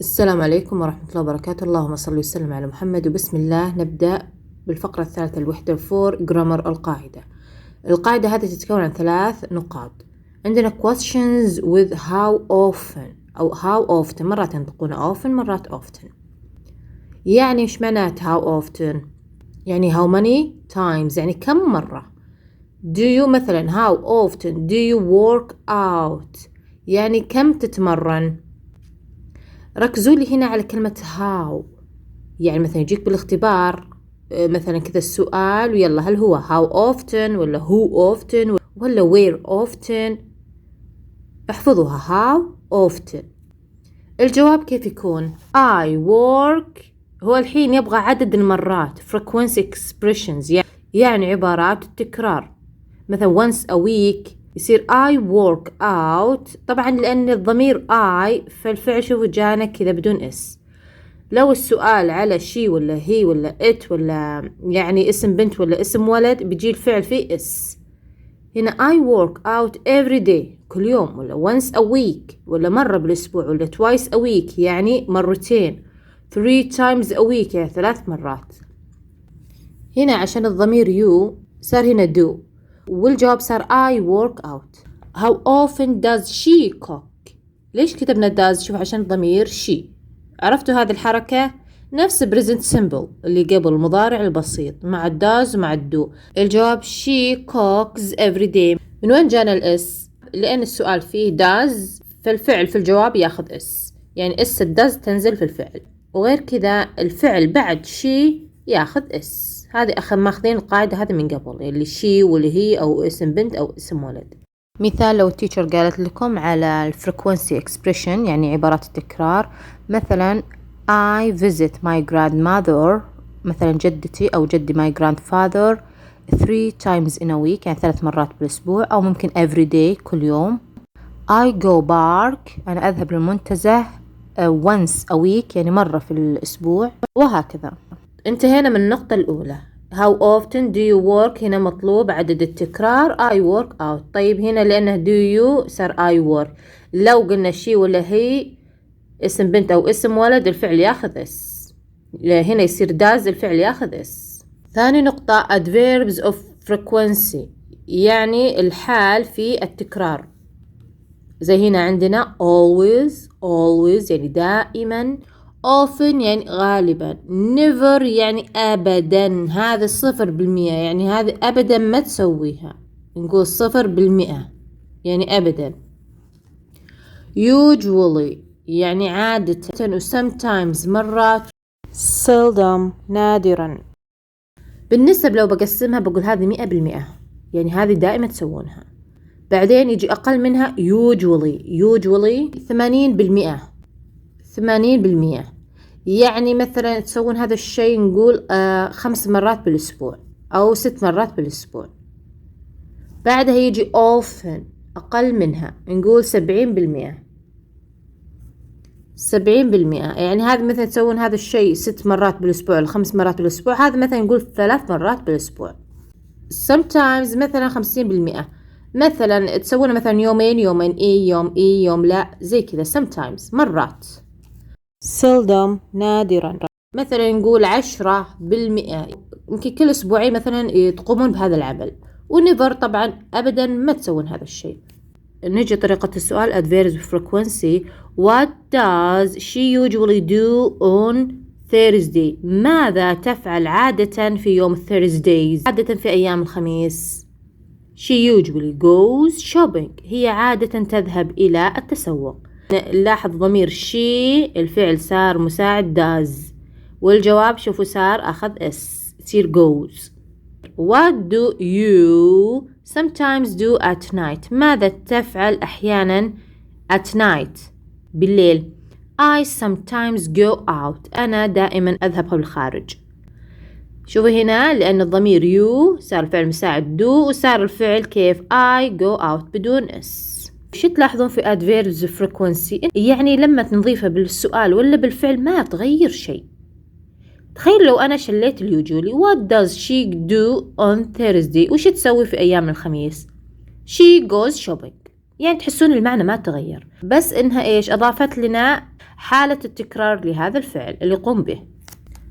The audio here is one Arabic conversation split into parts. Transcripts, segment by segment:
السلام عليكم ورحمة الله وبركاته. اللهم صل وسلم على محمد. وبسم الله نبدأ بالفقرة الثالثة الوحدة 4 جرامر القاعدة. القاعدة هذه تتكون عن 3 نقاط. عندنا questions with how often أو how often، مرات ينطقون often مرات often. يعني إيش معنات how often؟ يعني how many times، يعني كم مرة. do you مثلا how often do you work out، يعني كم تتمرن. ركزوا لي هنا على كلمة how، يعني مثلا يجيك بالاختبار مثلا كذا السؤال ويلا هل هو how often ولا who often ولا where often. احفظوها how often. الجواب كيف يكون؟ I work، هو الحين يبغى عدد المرات frequency expressions، يعني عبارات التكرار. مثلا once a week يصير I work out، طبعا لأن الضمير I فالفعل شوفوا جانا كذا بدون اس. لو السؤال على شي ولا هي ولا it ولا يعني اسم بنت ولا اسم ولد بيجي الفعل فيه اس. هنا I work out every day، كل يوم، ولا once a week ولا مرة بالأسبوع، ولا twice a week يعني مرتين، 3 times a week يعني 3 مرات. هنا عشان الضمير you صار هنا do، والجواب صار I work out. How often does she cook؟ ليش كتبنا does؟ شوف عشان الضمير she. عرفتوا هذه الحركة؟ نفس present simple اللي قبل المضارع البسيط مع does ومع do. الجواب she cooks every day. من وين جانا الاس؟ لأن السؤال فيه does فالفعل في الجواب ياخذ اس، يعني اس does تنزل في الفعل، وغير كذا الفعل بعد she ياخذ اس. هذه ماخذين القاعدة هذه من قبل، اللي شي واللي هي أو اسم بنت أو اسم ولد. مثال لو التيتشر قالت لكم على الفريكونسي اكسبريشن يعني عبارات التكرار، مثلا I visit my grandmother، مثلا جدتي أو جدي my grandfather 3 times in a week يعني 3 مرات بالأسبوع، أو ممكن every day كل يوم. I go park، أنا أذهب للمنتزه once a week يعني مرة في الأسبوع، وهكذا. انتهينا من النقطة الأولى. How often do you work؟ هنا مطلوب عدد التكرار I work out. طيب هنا لأنه do you صار I work. لو قلنا she ولا هي اسم بنت أو اسم ولد الفعل ياخذ اس، هنا يصير does الفعل ياخذ اس. ثاني نقطة adverbs of frequency، يعني الحال في التكرار. زي هنا عندنا always يعني دائما، often يعني غالبا، never يعني أبدا، هذا 0% يعني هذا أبدا ما تسويها، نقول 0% يعني أبدا. usually يعني عادة، و sometimes مرات، seldom نادرا. بالنسبة لو بقسمها بقول هذه 100%، يعني هذه دائما تسوونها. بعدين يجي أقل منها usually 80%، يعني مثلا تسوون هذا الشيء نقول 5 مرات بالأسبوع أو 6 مرات بالأسبوع. بعدها يجي often أقل منها نقول 70%، يعني هذا مثلا تسوون هذا الشيء 6 مرات بالأسبوع ل 5 مرات بالأسبوع، هذا مثلا نقول 3 مرات بالأسبوع. sometimes مثلا 50%، مثلا تسوونه مثلا يومين يوم لا، زي كذا sometimes مرات. seldom نادرا، مثلا نقول 10%، يمكن كل أسبوعين مثلا تقومون بهذا العمل. ونيفر طبعا أبدا ما تسوون هذا الشيء. نجي طريقة السؤال adverbs frequency. What does she usually do on Thursday؟ ماذا تفعل عادة في يوم Thursdays؟ عادة في أيام الخميس. She usually goes shopping، هي عادة تذهب إلى التسوق. نلاحظ ضمير she الفعل صار مساعد does، والجواب شوفوا صار أخذ اس، يصير goes. What do you sometimes do at night؟ ماذا تفعل أحيانا at night بالليل. I sometimes go out، أنا دائما أذهب بالخارج. شوفوا هنا لأن الضمير you صار الفعل مساعد do، وصار الفعل كيف I go out بدون اس. شو تلاحظون في adverbs frequency؟ يعني لما نضيفها بالسؤال ولا بالفعل ما تغير شيء. تخيل لو أنا شليت اليوجولي what does she do on Thursday، وش تسوي في أيام الخميس؟ she goes shopping. يعني تحسون المعنى ما تغير، بس إنها إيش أضافت لنا حالة التكرار لهذا الفعل اللي قم به.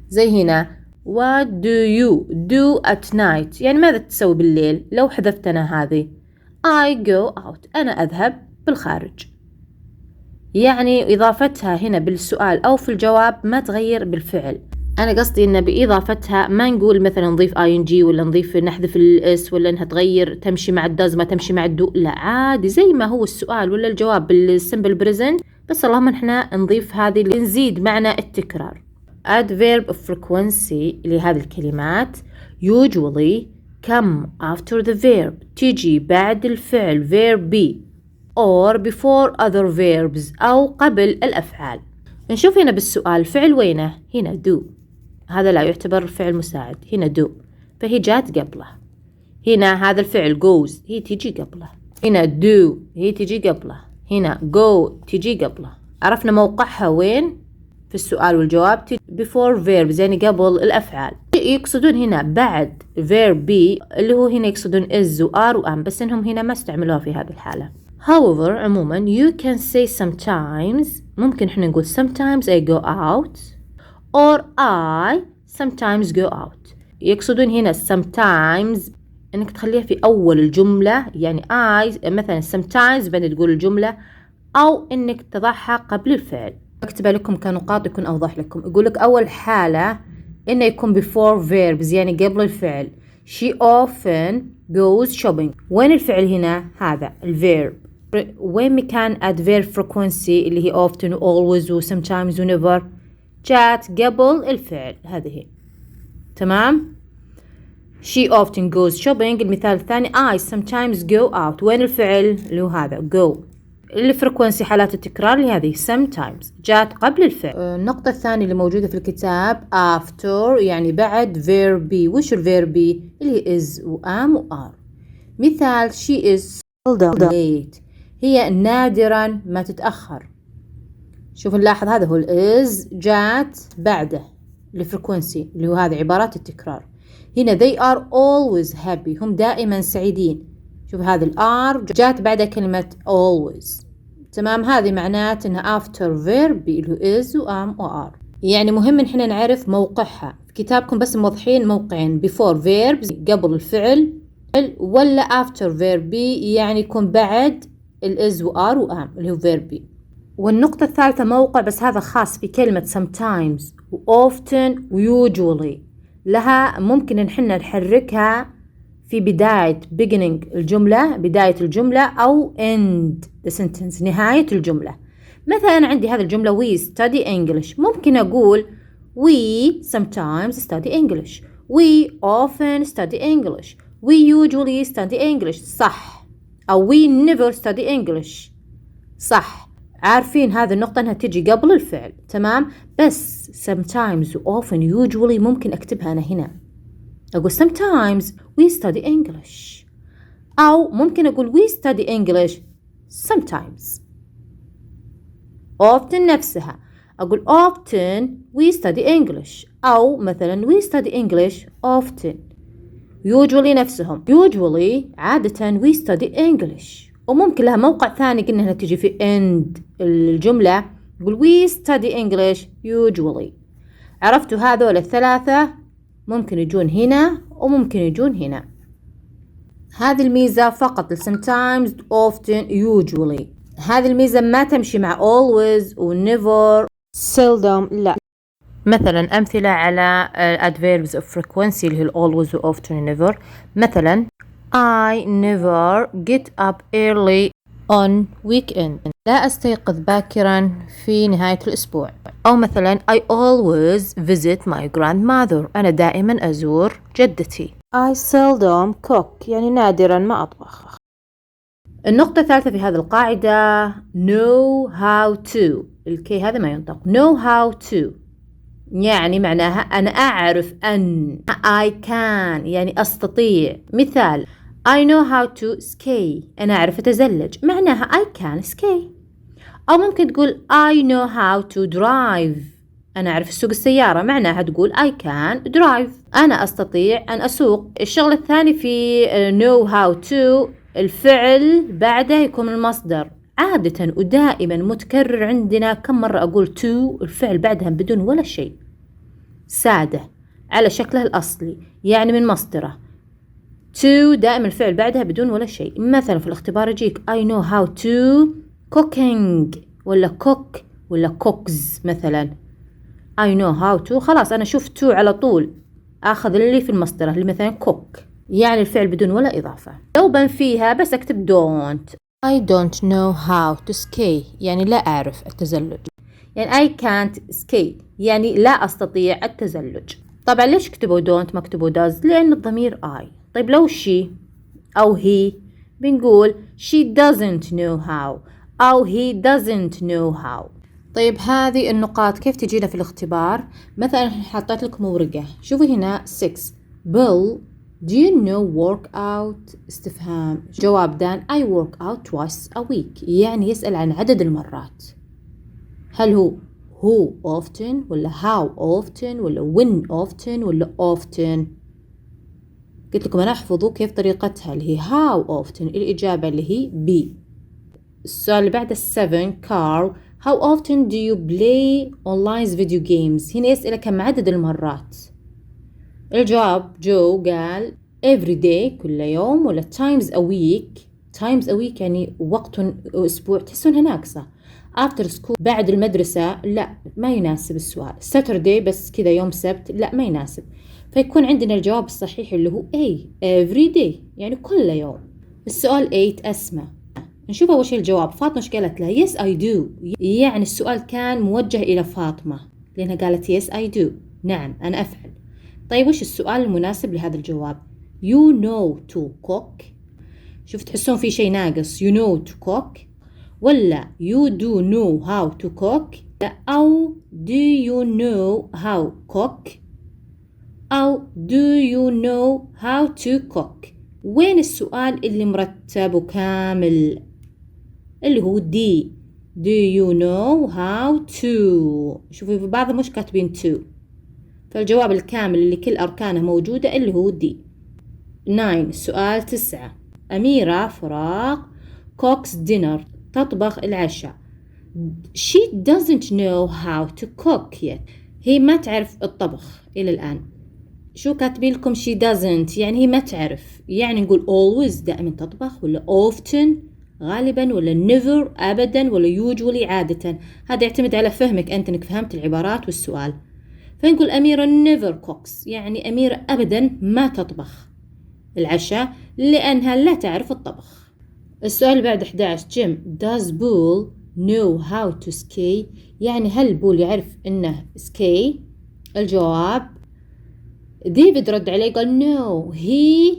زي هنا what do you do at night، يعني ماذا تسوي بالليل؟ لو حذفتنا هذه I go out، أنا أذهب بالخارج. يعني إضافتها هنا بالسؤال أو في الجواب ما تغير بالفعل. أنا قصدي إن بإضافتها ما نقول مثلا نضيف ing ولا نضيف نحذف الاس ولا إنها تغير تمشي مع الداز ما تمشي مع الدو، لا عادي زي ما هو السؤال ولا الجواب بالسمبل بريزنت، بس اللهم إحنا نضيف هذه اللي نزيد معنى التكرار. adverb of frequency لهذه الكلمات usually come after the verb، تيجي بعد الفعل verb be or before other verbs أو قبل الأفعال. نشوف هنا بالسؤال فعل وينه؟ هنا do، هذا لا يعتبر فعل مساعد، هنا do فهي جات قبله. هنا هذا الفعل goes هي تيجي قبله، هنا do هي تيجي قبله، هنا go تيجي قبله. عرفنا موقعها وين في السؤال والجواب، before verbs يعني قبل الأفعال. يقصدون هنا بعد verb be اللي هو هنا يقصدون is و are و am، بس إنهم هنا ما استعملوها في هذه الحالة. however عموما you can say sometimes، ممكن احنا نقول sometimes I go out or I sometimes go out. يقصدون هنا sometimes انك تخليها في اول الجملة، يعني I مثلا sometimes بعدين تقول الجملة، او انك تضعها قبل الفعل. اكتبها لكم كنقاط يكون اوضح لكم. يقول لك اول حالة انه يكون before verbs يعني قبل الفعل. she often goes shopping، وين الفعل هنا؟ هذا الverb. وين مكان adverb frequency اللي هي often و always و sometimes و never؟ جات قبل الفعل، هذه هي. تمام؟ she often goes shopping. المثال الثاني I sometimes go out، وين الفعل؟ اللي هو هذا go. الفريكونسي حالات التكرار اللي هذه sometimes جات قبل الفعل. النقطة الثانية اللي موجودة في الكتاب after يعني بعد verb be. وش الverb be؟ اللي is و am و are. مثال she is seldom late، هي نادرا ما تتأخر. شوف نلاحظ هذا هو is جات بعده الفريكونسي اللي هو هذا عبارات التكرار. هنا they are always happy، هم دائما سعيدين. شوف هذا الار جات بعدها كلمة always. تمام، هذه معنات انها after verb اللي هو is و am و are. يعني مهم ان احنا نعرف موقعها في كتابكم، بس موضحين موقعين before verbs قبل الفعل، ولا after verb يعني يكون بعد is و are و am اللي هو verb. والنقطة الثالثة موقع، بس هذا خاص في كلمة sometimes و often و usually، لها ممكن ان احنا نحركها في بداية beginning الجملة، بداية الجملة، أو end the sentence نهاية الجملة. مثلا عندي هذه الجملة we study English، ممكن أقول we sometimes study English، we often study English، we usually study English، صح. أو we never study English، صح. عارفين هذه النقطة أنها تيجي قبل الفعل، تمام. بس sometimes و often usually ممكن أكتبها أنا هنا، أقول sometimes we study English، أو ممكن أقول we study English sometimes. often نفسها، أقول often we study English، أو مثلا we study English often. usually نفسهم، usually عادة we study English. وممكن لها موقع ثاني قلنا هنا تجي في end الجملة، نقول we study English usually. عرفتوا هذول الثلاثة ممكن يجون هنا وممكن يجون هنا. هذه الميزة فقط sometimes often usually. هذه الميزة ما تمشي مع always و never seldom، لا. مثلا أمثلة على adverbs of frequency اللي هي always و often و never. مثلا I never get up early on weekend، لا أستيقظ باكرا في نهاية الأسبوع. أو مثلا I always visit my grandmother، أنا دائما أزور جدتي. I seldom cook، يعني نادرا ما أطبخ. النقطة الثالثة في هذه القاعدة know how to، الكي هذا ما ينطق. know how to يعني معناها أنا أعرف أن. I can يعني أستطيع. مثال I know how to ski، أنا أعرف أتزلج، معناها I can ski. أو ممكن تقول I know how to drive، أنا أعرف أسوق السيارة، معناها تقول I can drive، أنا أستطيع أن أسوق. الشغل الثاني في know how to الفعل بعده يكون المصدر عادة ودائما متكرر عندنا. كم مرة أقول to الفعل بعدها بدون ولا شيء، سادة على شكله الأصلي يعني من مصدره. to دائما الفعل بعدها بدون ولا شيء. مثلا في الاختبار يجيك I know how to cooking ولا cook ولا cooks مثلا. I know how to خلاص أنا شوف to على طول أخذ اللي في المصدر اللي مثلا cook يعني الفعل بدون ولا إضافة. لو بنفيها بس أكتب don't. I don't know how to ski يعني لا أعرف التزلج. يعني I can't ski يعني لا أستطيع التزلج. طبعا ليش كتبوا don't ما كتبوا does؟ لأن الضمير I. طيب لو she أو he بنقول she doesn't know how أو he doesn't know how. طيب هذه النقاط كيف تجينا في الاختبار؟ مثلا حطيت لكم ورقة، شوفوا هنا 6 Bill do you know work out؟ استفهام. جواب دان I work out twice a week يعني يسأل عن عدد المرات. هل هو who often ولا how often ولا when often ولا often؟ قلت لكم أنا أحفظوا كيف طريقتها اللي هي how often، الإجابة اللي هي B. السؤال اللي بعده 7 Carl how often do you play online video games؟ هنا يسأل كم عدد المرات. الجواب جو قال every day كل يوم ولا times a week. times a week يعني وقت أسبوع، تحسونها ناقصة. after school بعد المدرسة لا ما يناسب السؤال. Saturday بس كذا يوم سبت لا ما يناسب. فيكون عندنا الجواب الصحيح اللي هو A every day يعني كل يوم. السؤال 8 أسماء. نشوف أول شيء الجواب. فاطمة ايش قالت لها؟ yes I do يعني السؤال كان موجه إلى فاطمة لأنها قالت yes I do نعم أنا أفعل. طيب وش السؤال المناسب لهذا الجواب؟ you know to cook. شوف تحسون في شيء ناقص. you know to cook ولا you do know how to cook أو do you know how cook أو do you know how to cook. وين السؤال اللي مرتب وكامل اللي هو D do you know how to. شوفوا في بعضهم مش كاتبين to، فالجواب الكامل اللي كل أركانه موجودة اللي هو D. 9 سؤال 9 أميرة فراغ cooks dinner تطبخ العشاء. she doesn't know how to cook yet هي ما تعرف الطبخ إلى الآن. شو كاتبين لكم she doesn't يعني هي ما تعرف، يعني نقول always دائما تطبخ ولا often غالبا ولا never أبدا ولا usually عادة. هذا يعتمد على فهمك أنت إنك فهمت العبارات والسؤال. فنقول أميرة never cooks يعني أميرة أبدا ما تطبخ العشاء لأنها لا تعرف الطبخ. السؤال بعد 11 جيم does Paul know how to ski يعني هل بول يعرف إنه ski؟ الجواب ديفيد رد عليه قال no he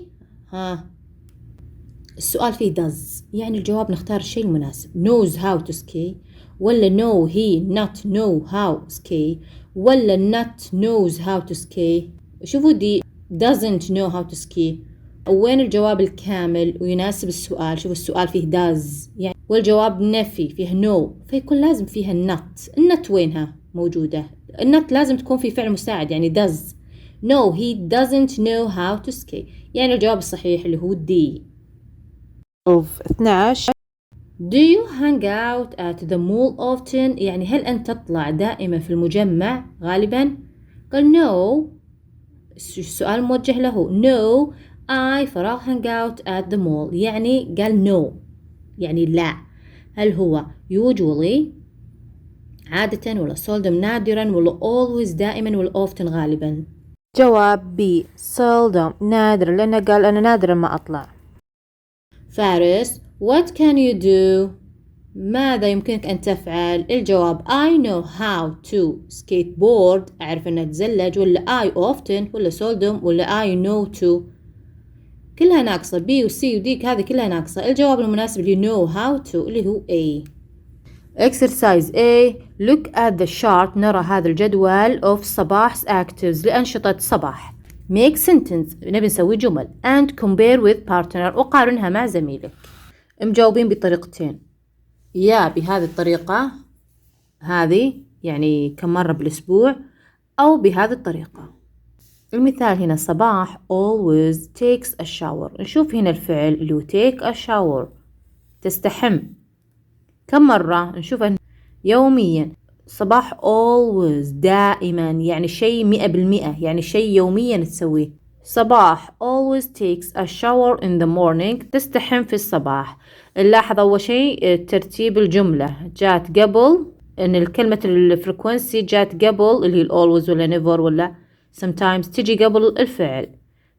السؤال فيه does يعني الجواب نختار الشيء المناسب. knows how to ski ولا no he not know how ski ولا not knows how to ski. شوفوا دي doesn't know how to ski. وين الجواب الكامل ويناسب السؤال؟ شوفوا السؤال فيه does يعني والجواب نفي فيه no فيكون لازم فيها not. النت وينها موجودة؟ النت لازم تكون في فعل مساعد يعني does. no he doesn't know how to ski يعني الجواب الصحيح اللي هو D. 12 do you hang out at the mall often يعني هل أنت تطلع دائما في المجمع غالبا؟ قال no السؤال موجه له no I فراغ hang out at the mall يعني قال no يعني لا. هل هو usually عادة ولا seldom نادرا ولا always دائما ولا often غالبا؟ جواب B seldom نادرا لأنه قال أنا نادرا ما أطلع. فارس what can you do ماذا يمكنك أن تفعل؟ الجواب I know how to skateboard أعرف أن أتزلج ولا I often ولا seldom ولا I know to كلها ناقصة. B و C و D هذه كلها ناقصة. الجواب المناسب اللي know how to اللي هو A. Exercise A look at the chart نرى هذا الجدول of صباح's activities لأنشطة صباح. make sentence نبي نسوي جمل and compare with partner وقارنها مع زميلك. مجاوبين بطريقتين يا بهذه الطريقة هذه يعني كم مرة بالأسبوع أو بهذه الطريقة. المثال هنا صباح always takes a shower. نشوف هنا الفعل اللي هو take a shower، تستحم. كم مرة؟ نشوف يوميا. صباح always دائما، يعني شيء 100%، يعني شيء يوميا تسويه. صباح always takes a shower in the morning، تستحم في الصباح. نلاحظ أول شيء ترتيب الجملة، جات قبل إن الكلمة الفريكونسي جات قبل اللي هي always ولا never ولا sometimes تجي قبل الفعل.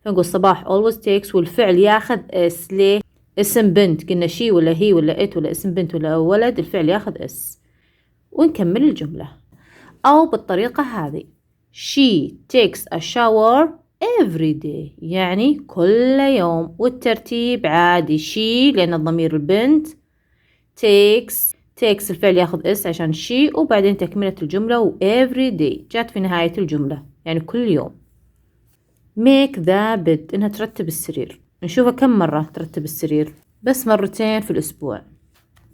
فنقول صباح always takes والفعل ياخذ اس. ليه؟ اسم بنت، قلنا شي ولا هي ولا ات ولا اسم بنت ولا ولد، الفعل ياخذ اس. ونكمل الجملة. أو بالطريقة هذه she takes a shower every day، يعني كل يوم. والترتيب عادي she لأن الضمير البنت، takes الفعل ياخذ اس عشان she، وبعدين تكملة الجملة و every day جات في نهاية الجملة يعني كل يوم. make the bed إنها ترتب السرير. نشوفها كم مرة ترتب السرير؟ بس مرتين في الأسبوع.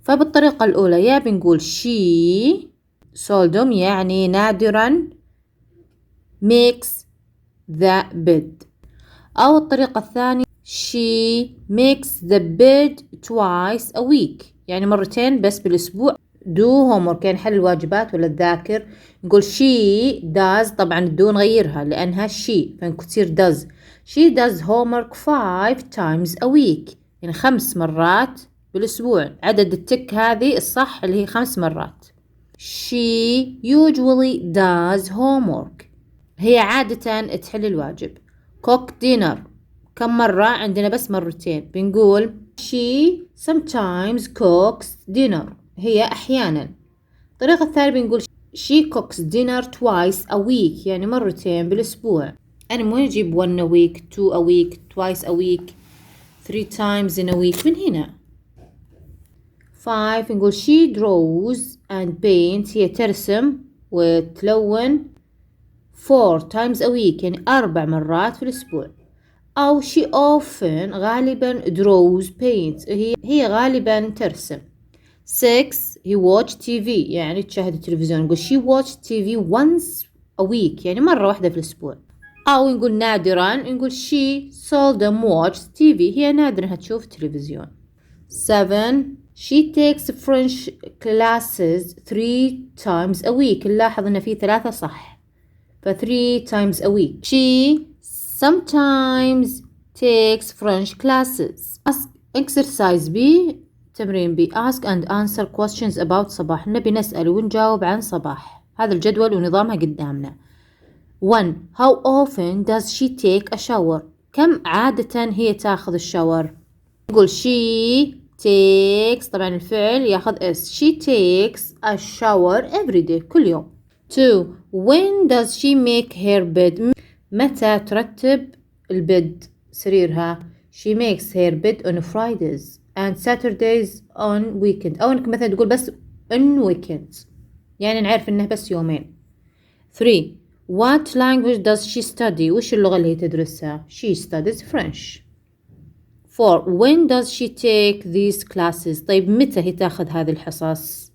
فبالطريقة الأولى يا بنقول she seldom يعني نادرا makes the bed، أو الطريقة الثانية she makes the bed twice a week، يعني مرتين بس بالأسبوع. do homework يعني حل الواجبات ولا تذاكر، نقول she does، طبعا do نغيرها لأنها she فنكتير does. she does homework 5 times a week، يعني 5 مرات بالأسبوع. عدد التك هذه الصح اللي هي 5 مرات. she usually does homework، هي عادة تحل الواجب. cook dinner كم مرة؟ عندنا بس مرتين، بنقول she sometimes cooks dinner، هي أحيانا. الطريقة الثانية بنقول she cooks dinner twice a week، يعني مرتين بالأسبوع. أنا مو نجيب 1 a week 2 a week twice a week 3 times in a week من هنا. 5 نقول she draws and paints، هي ترسم وتلون 4 times a week، يعني 4 مرات في الأسبوع. أو she often غالبا draws paints، هي غالبا ترسم. 6 he watch TV، يعني تشاهد التلفزيون. نقول she watch TV once a week، يعني مرة واحدة في الأسبوع. أو نقول نادرا، نقول she seldom watch TV، هي نادرا تشوف التلفزيون. 7 she takes French classes 3 times a week، نلاحظ إن في 3 صح، ف 3 times a week. she sometimes takes French classes. ask exercise B، تمرين B. ask and answer questions about صباح، نبي نسأل ونجاوب عن صباح. هذا الجدول ونظامها قدامنا. 1 how often does she take a shower، كم عادة هي تاخذ الشاور؟ نقول she takes، طبعا الفعل ياخذ اس، she takes a shower every day كل يوم. 2 when does she make her bed، متى ترتب البيد سريرها؟ she makes her bed on Fridays and Saturdays on weekend، أو إنك مثلا تقول بس on weekends، يعني نعرف إنه بس يومين. 3 what language does she study، وش اللغة اللي هي تدرسها؟ she studies French. 4 when does she take these classes، طيب متى هي تاخذ هذه الحصص؟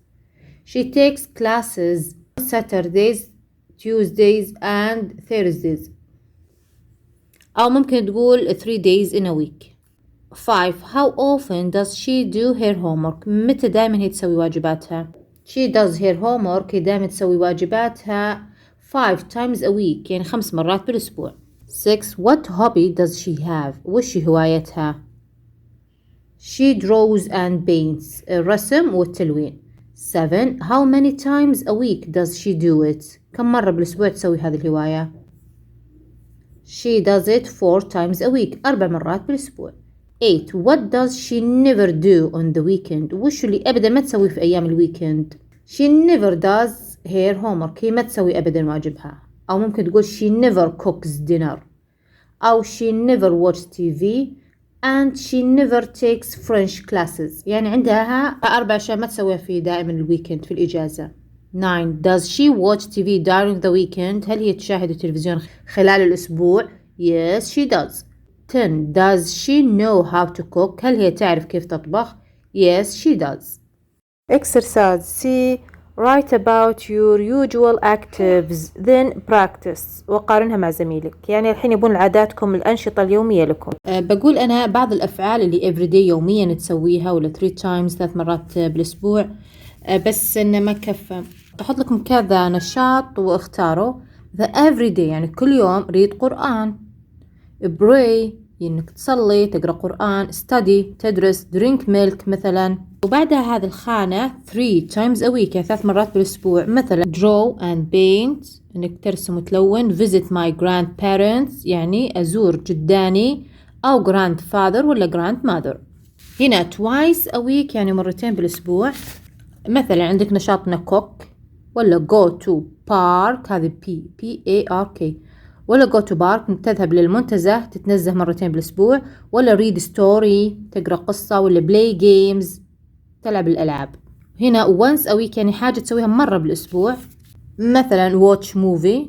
she takes classes Saturdays Tuesdays and Thursdays، أو ممكن تقول 3 days in a week. 5 how often does she do her homework، متى دائما هي تسوي واجباتها؟ she does her homework، هي دائما تسوي واجباتها 5 times a week، يعني 5 مرات بالأسبوع. 6 what hobby does she have، وش هوايتها؟ she draws and paints، الرسم والتلوين. 7 how many times a week does she do it، كم مرة بالأسبوع تسوي هذه الهواية؟ she does it 4 times a week، 4 مرات بالأسبوع. 8 what does she never do on the weekend، وش اللي أبدا ما تسوي في أيام الويكند؟ she never does her homework، هي ما تسوي أبدا واجبها. أو ممكن تقول she never cooks dinner، أو she never watches TV and she never takes French classes، يعني عندها 4 أشياء ما تسويها في دائما الويكند في الإجازة. 9 does she watch TV during the weekend، هل هي تشاهد التلفزيون خلال الأسبوع؟ yes she does. 10 does she know how to cook، هل هي تعرف كيف تطبخ؟ yes she does. Exercise C write about your usual activities then practice وقارنها مع زميلك. يعني الحين يبون عاداتكم الأنشطة اليومية لكم. بقول أنا بعض الأفعال اللي everyday يوميا تسويها ولا 3 times 3 مرات بالأسبوع. بس إنه ما كفى، أحط لكم كذا نشاط واختاروا. everyday يعني كل يوم read قرآن، pray إنك تصلي تقرأ قرآن، study تدرس، drink milk مثلا. وبعدها هذه الخانة 3 times a week يعني 3 مرات بالأسبوع، مثلا draw and paint إنك ترسم وتلون، visit my grandparents يعني أزور جداني أو grandfather ولا grandmother. هنا twice a week يعني مرتين بالأسبوع، مثلا عندك نشاطنا cook ولا go to park، هذه P-A-R-K، ولا go to park تذهب للمنتزه تتنزه مرتين بالأسبوع، ولا read story تقرأ قصة، ولا play games تلعب الألعاب. هنا once a week يعني حاجة تسويها مرة بالأسبوع، مثلا watch movie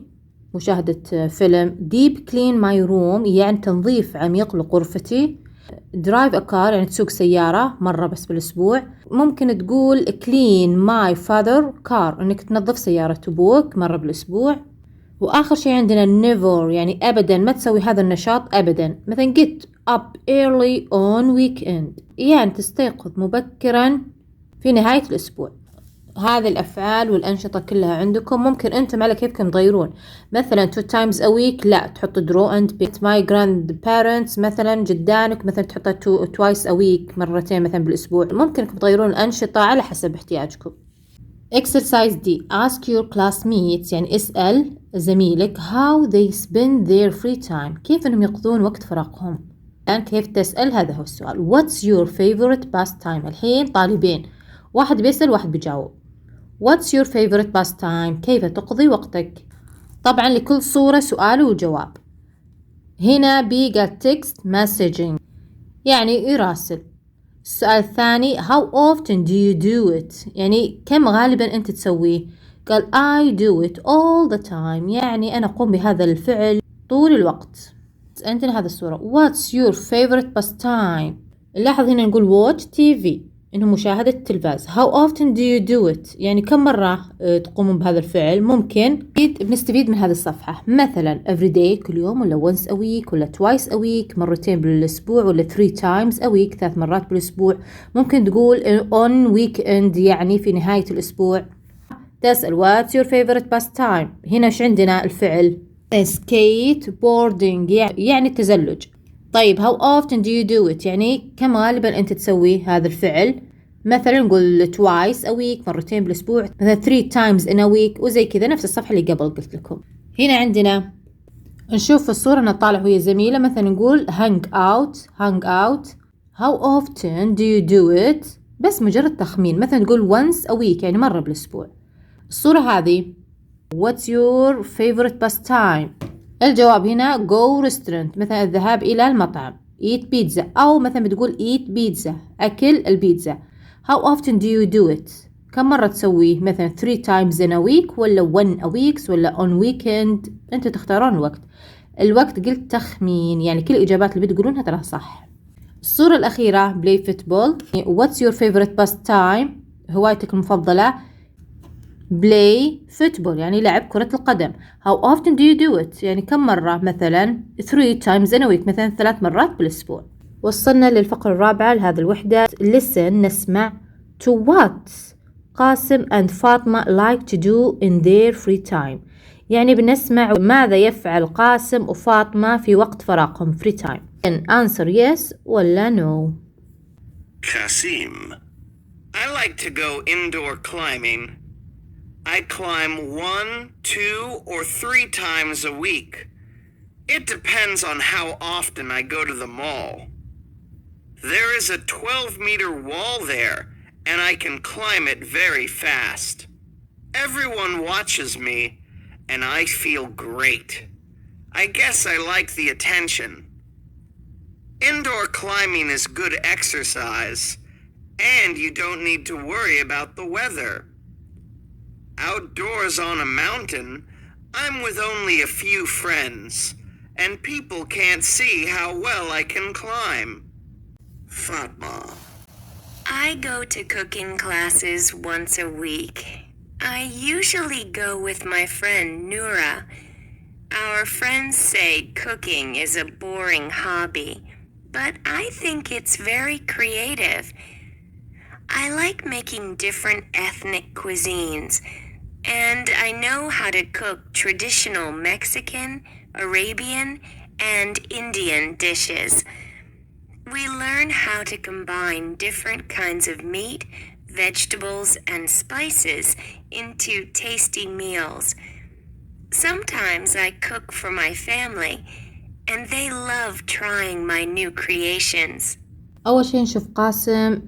مشاهدة فيلم، deep clean my room يعني تنظيف عميق لغرفتي، drive a car يعني تسوق سيارة مرة بس بالأسبوع. ممكن تقول clean my father car إنك تنظف سيارة أبوك مرة بالأسبوع. وآخر شيء عندنا never يعني أبدا ما تسوي هذا النشاط أبدا، مثلا get up early on weekend يعني تستيقظ مبكرا في نهاية الأسبوع. هذه الأفعال والأنشطة كلها عندكم، ممكن أنتم على كيفكم تغيرون، مثلا 2 times a week لا تحط draw and paint. my grandparents مثلا جدانك مثلا تحطها twice a week مرتين مثلا بالأسبوع. ممكن انكم تغيرون الأنشطة على حسب احتياجكم. exercise D ask your classmates يعني اسأل زميلك how they spend their free time كيف انهم يقضون وقت فراغهم. الآن كيف تسأل؟ هذا هو السؤال. what's your favorite pastime؟ الحين طالبين، واحد بيسأل واحد بيجاوب. what's your favorite pastime؟ كيف تقضي وقتك؟ طبعا لكل صورة سؤال وجواب. هنا B قال text messaging يعني يراسل. السؤال الثاني how often do you do it يعني كم غالبا أنت تسويه؟ قال I do it all the time يعني أنا أقوم بهذا الفعل طول الوقت. عندنا هذا الصورة what's your favorite pastime؟ نلاحظ هنا نقول watch TV إنه مشاهدة التلفاز. how often do you do it يعني كم مرة تقومون بهذا الفعل؟ ممكن بنستفيد من هذه الصفحة، مثلا every day كل يوم، ولا once a week، ولا twice a week مرتين بالأسبوع، ولا 3 times a week 3 مرات بالأسبوع. ممكن تقول on weekend يعني في نهاية الأسبوع. تسأل what's your favorite pastime؟ هنا إيش عندنا الفعل skateboarding يعني التزلج. طيب how often do you do it يعني كم غالبا أنت تسوي هذا الفعل؟ مثلا نقول twice a week مرتين بالأسبوع، مثلا 3 times in a week وزي كذا، نفس الصفحة اللي قبل قلت لكم. هنا عندنا نشوف الصورة نطالع وهي زميلة، مثلا نقول hang out how often do you do it بس مجرد تخمين، مثلا نقول once a week يعني مرة بالأسبوع. الصورة هذه what's your favorite pastime؟ الجواب هنا go restaurant مثلا الذهاب إلى المطعم، eat pizza أو مثلا بتقول eat pizza أكل البيتزا. how often do you do it كم مرة تسويه؟ مثلا 3 times in a week ولا 1 a week ولا on weekend، أنت تختارون الوقت قلت تخمين يعني كل الإجابات اللي بتقولونها ترى صح. الصورة الأخيرة play football what's your favorite pastime هوايتك المفضلة؟ play football يعني لعب كرة القدم. how often do you do it يعني كم مرة؟ مثلا 3 times in a week مثلا 3 مرات بالأسبوع. وصلنا للفقرة الرابعة لهذه الوحدة listen نسمع to what قاسم and فاطمة like to do in their free time يعني بنسمع ماذا يفعل قاسم وفاطمة في وقت فراغهم free time. answer yes ولا no. Kasim, I like to go indoor climbing. I climb 1, 2, or 3 times a week. It depends on how often I go to the mall. There is a 12-meter wall there, and I can climb it very fast. Everyone watches me, and I feel great. I guess I like the attention. Indoor climbing is good exercise, and you don't need to worry about the weather. Outdoors on a mountain, I'm with only a few friends, and people can't see how well I can climb. Fatma. I go to cooking classes once a week. I usually go with my friend Noura. Our friends say cooking is a boring hobby, but I think it's very creative. I like making different ethnic cuisines, and I know how to cook traditional Mexican, Arabian, and Indian dishes. We learn how to combine different kinds of meat, vegetables, and spices into tasty meals. Sometimes I cook for my family, and they love trying my new creations. أول شيء نشوف قاسم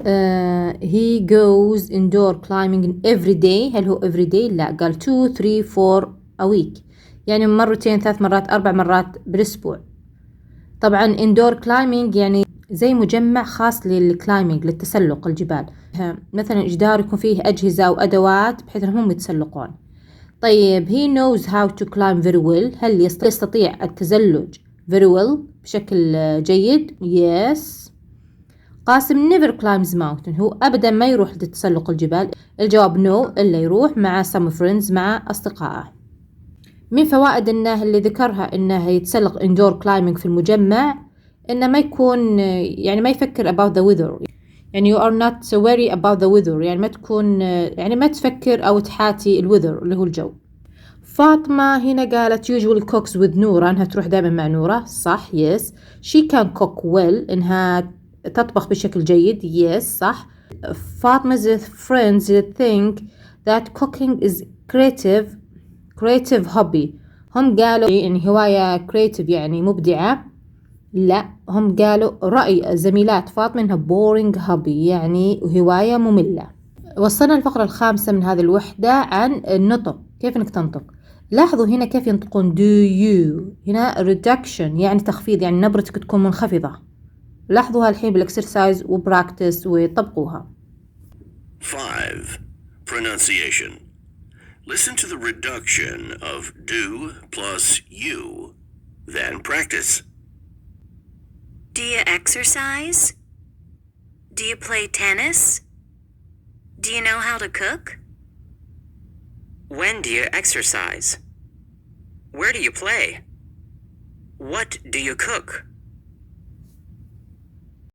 he goes indoor climbing every day. هل هو every day؟ لا، قال 2 3 4 a week، يعني مرتين 3 مرات 4 مرات بالأسبوع. طبعا indoor climbing يعني زي مجمع خاص للكلايمينج، للتسلق الجبال، مثلا جدار يكون فيه أجهزة أو أدوات بحيث أنهم يتسلقون. طيب he knows how to climb very well. هل يستطيع التزلج very well بشكل جيد؟ yes. قاسم never climbs mountain، هو أبدا ما يروح لتسلق الجبال. الجواب no، إلا يروح مع some friends، مع أصدقائه. من فوائد إنه اللي ذكرها إنه يتسلق indoor climbing في المجمع، إنه ما يكون يعني ما يفكر about the weather، يعني you are not worry about the weather، يعني ما تكون يعني ما تفكر أو تحاتي الweather اللي هو الجو. فاطمة هنا قالت usually cooks with نورة، إنها تروح دائما مع نورة، صح yes. she can cook well، إنها تطبخ بشكل جيد، yes صح. فاطمة friends think that cooking is creative hobby. هم قالوا يعني هواية creative يعني مبدعة، لا هم قالوا رأي زميلات فاطمة إنها boring hobby يعني هواية مملة. وصلنا الفقرة الخامسة من هذه الوحدة عن النطق، كيف إنك تنطق. لاحظوا هنا كيف ينطقون do you، هنا reduction يعني تخفيض، يعني نبرتك تكون منخفضة. لاحظوها الحين بالإكسرسايز وبراكتس وطبقوها. 5. Pronunciation. Listen to the reduction of do plus you, then practice. Do you exercise? Do you play tennis? Do you know how to cook? When do you exercise? Where do you play? What do you cook?